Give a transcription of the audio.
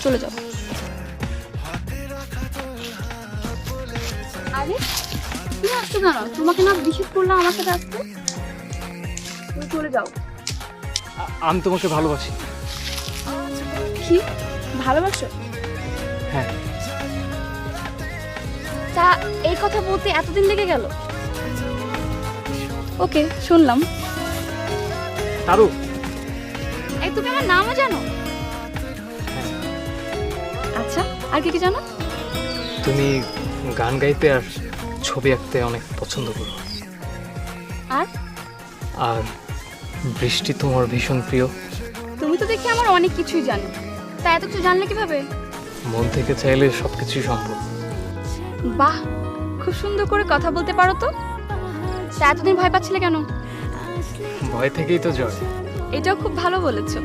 চলে যাও। আরে তুমি আসছো কেন? তোমাকে না নিষেধ করলাম আমার সাথে আসতে? তুমি চলে যাও। আমি তোমাকে ভালোবাসি। কি ভালোবাসো? হ্যাঁ। তা এই কথা বলতে এতদিন লেগে গেল? ওকে, শুনলাম। তারু, এই তুমি আমার নামও জানো? আচ্ছা, আর কি কি জানো? তুমি গান গাইতে আর ছবি আঁকতে অনেক পছন্দ করো। আর আর বৃষ্টি তোমার ভীষণ প্রিয়। তুমি তো দেখি আমার অনেক কিছুই জানো, তা এত কিছু জানলে কিভাবে? মন থেকে চাইলে সবকিছুই সম্ভব। বাহ, খুব সুন্দর করে কথা বলতে পারো তো। তা এতদিন ভয় পাচ্ছিলে কেন? ভয় থেকেই তো জয়। এটাও খুব ভালো বলেছো।